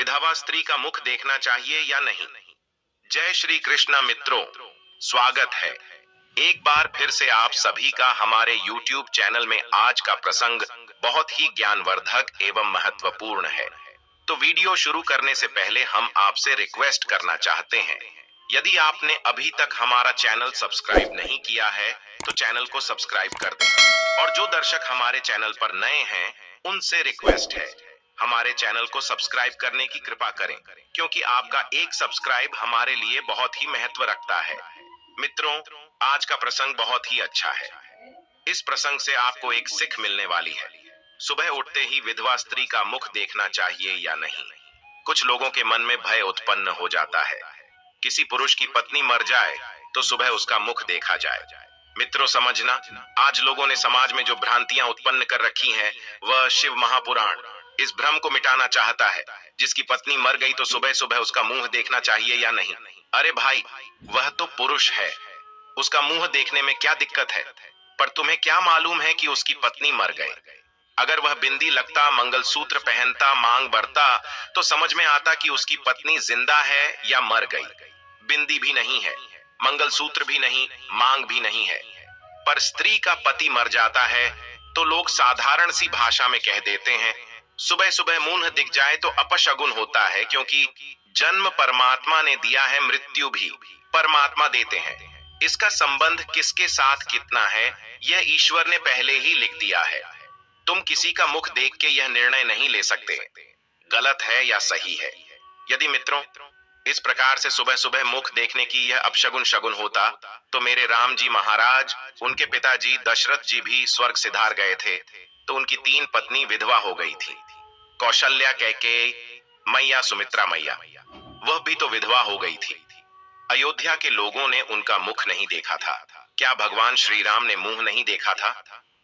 विधवा स्त्री का मुख देखना चाहिए या नहीं। जय श्री कृष्णा मित्रों, स्वागत है एक बार फिर से आप सभी का हमारे YouTube चैनल में। आज का प्रसंग बहुत ही ज्ञानवर्धक एवं महत्वपूर्ण है। तो वीडियो शुरू करने से पहले हम आपसे रिक्वेस्ट करना चाहते हैं, यदि आपने अभी तक हमारा चैनल सब्सक्राइब नहीं किया है तो चैनल को सब्सक्राइब कर दें। और जो दर्शक हमारे चैनल पर नए हैं उनसे रिक्वेस्ट है, हमारे चैनल को सब्सक्राइब करने की कृपा करें, क्योंकि आपका एक सब्सक्राइब हमारे लिए बहुत ही महत्व रखता है। मित्रों, आज का प्रसंग बहुत ही अच्छा है। इस प्रसंग से आपको एक सीख मिलने वाली है। सुबह उठते ही विधवा स्त्री का मुख देखना चाहिए या नहीं। कुछ लोगों के मन में भय उत्पन्न हो जाता है, किसी पुरुष की पत्नी मर जाए तो सुबह उसका मुख देखा जाए। मित्रों, समझना, आज लोगों ने समाज में जो भ्रांतियां उत्पन्न कर रखी हैं, वह शिव महापुराण इस भ्रम को मिटाना चाहता है। जिसकी पत्नी मर गई तो सुबह सुबह उसका मुंह देखना चाहिए या नहीं। अरे भाई, वह तो पुरुष है, उसका मुंह देखने में क्या दिक्कत है। पर तुम्हें क्या मालूम है कि उसकी पत्नी मर गई। अगर वह बिंदी लगता, मंगलसूत्र पहनता, मांग भरता तो समझ में आता कि उसकी पत्नी जिंदा है या मर गई। बिंदी भी नहीं है, मंगलसूत्र भी नहीं, मांग भी नहीं है। पर स्त्री का पति मर जाता है तो लोग साधारण सी भाषा में कह देते हैं, सुबह सुबह मुंह दिख जाए तो अपशगुन होता है, क्योंकि जन्म परमात्मा ने दिया है, मृत्यु भी परमात्मा देते हैं। इसका संबंध किसके साथ कितना है यह ईश्वर ने पहले ही लिख दिया है। तुम किसी का मुख देख के यह निर्णय नहीं ले सकते गलत है या सही है। यदि मित्रों इस प्रकार से सुबह सुबह मुख देखने की यह अपशगुन शगुन होता तो मेरे राम जी महाराज, उनके पिताजी दशरथ जी भी स्वर्ग सिधार गए थे तो उनकी 3 पत्नी विधवा हो गई थी। कौशल्या, कैकेयी मैया, सुमित्रा मैया, वह भी तो विधवा हो गई थी। अयोध्या के लोगों ने उनका मुख नहीं देखा था। क्या भगवान श्री राम ने मुंह नहीं देखा था?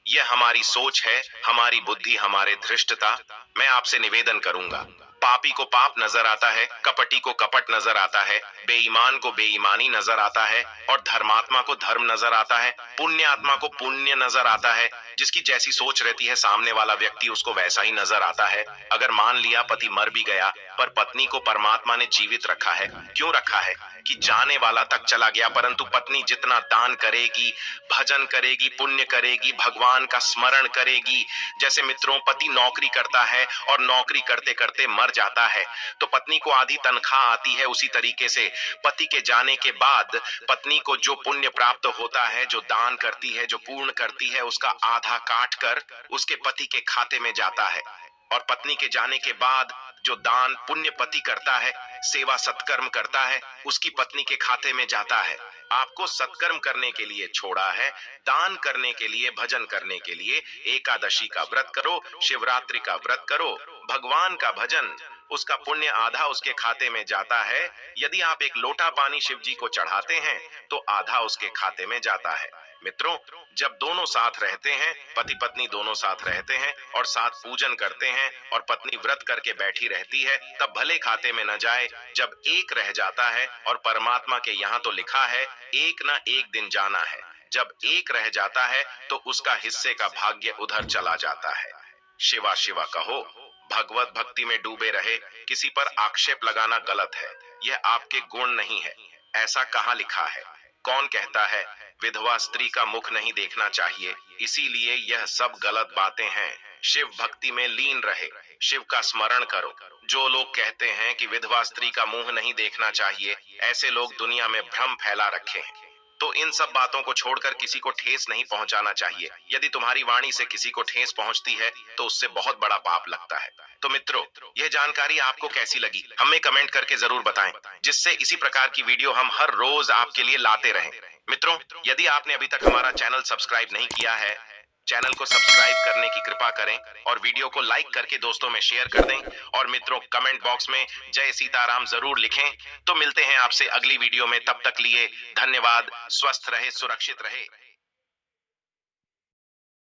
यह हमारी सोच है, हमारी बुद्धि, हमारे धृष्टता। मैं आपसे निवेदन करूंगा, पापी को पाप नजर आता है, कपटी को कपट नजर आता है, बेईमान को बेईमानी नजर आता है और धर्मात्मा को धर्म नजर आता है, पुण्य आत्मा को पुण्य नजर आता है। जिसकी जैसी सोच रहती है सामने वाला व्यक्ति उसको वैसा ही नजर आता है। अगर मान लिया पति मर भी गया पर पत्नी को परमात्मा ने जीवित रखा है। क्यों रखा है? कि जाने वाला तक चला गया, परंतु पत्नी जितना दान करेगी, भजन करेगी, पुण्य करेगी, भगवान का स्मरण करेगी। जैसे मित्रों, पति नौकरी करता है और नौकरी करते करते मर जाता है तो पत्नी को आधी तनख्वाह आती है। उसी तरीके से पति के जाने के बाद पत्नी को जो पुण्य प्राप्त होता है, जो दान करती है, जो पूर्ण करती है, उसका आधा काट कर उसके पति के खाते में जाता है। और पत्नी के जाने के बाद जो दान पुण्य पति करता है, सेवा सत्कर्म करता है, उसकी पत्नी के खाते में जाता है। आपको सत्कर्म करने के लिए छोड़ा है, दान करने के लिए, भजन करने के लिए। एकादशी का व्रत करो, शिवरात्रि का व्रत करो, भगवान का भजन, उसका पुण्य आधा उसके खाते में जाता है। यदि आप एक लोटा पानी शिव जी को चढ़ाते हैं तो आधा उसके खाते में जाता है। मित्रों, जब दोनों साथ रहते हैं, पति पत्नी दोनों साथ रहते हैं और साथ पूजन करते हैं और पत्नी व्रत करके बैठी रहती है, तब भले खाते में न जाए। जब एक रह जाता है, और परमात्मा के यहाँ तो लिखा है एक ना एक दिन जाना है, जब एक रह जाता है तो उसका हिस्से का भाग्य उधर चला जाता है। शिवा शिवा कहो, भगवत भक्ति में डूबे रहे। किसी पर आक्षेप लगाना गलत है, यह आपके गुण नहीं है। ऐसा कहाँ लिखा है? कौन कहता है विधवा स्त्री का मुख नहीं देखना चाहिए? इसीलिए यह सब गलत बातें हैं। शिव भक्ति में लीन रहे, शिव का स्मरण करो। जो लोग कहते हैं कि विधवा स्त्री का मुंह नहीं देखना चाहिए, ऐसे लोग दुनिया में भ्रम फैला रखे हैं। तो इन सब बातों को छोड़कर किसी को ठेस नहीं पहुंचाना चाहिए। यदि तुम्हारी वाणी से किसी को ठेस पहुंचती है तो उससे बहुत बड़ा पाप लगता है। तो मित्रों, यह जानकारी आपको कैसी लगी हमें कमेंट करके जरूर बताएं, जिससे इसी प्रकार की वीडियो हम हर रोज आपके लिए लाते रहें। मित्रों, यदि आपने अभी तक हमारा चैनल सब्सक्राइब नहीं किया है, चैनल को सब्सक्राइब करने की कृपा करें और वीडियो को लाइक करके दोस्तों में शेयर कर दें। और मित्रों, कमेंट बॉक्स में जय सीताराम जरूर लिखें। तो मिलते हैं आपसे अगली वीडियो में, तब तक लिए धन्यवाद। स्वस्थ रहे, सुरक्षित रहे।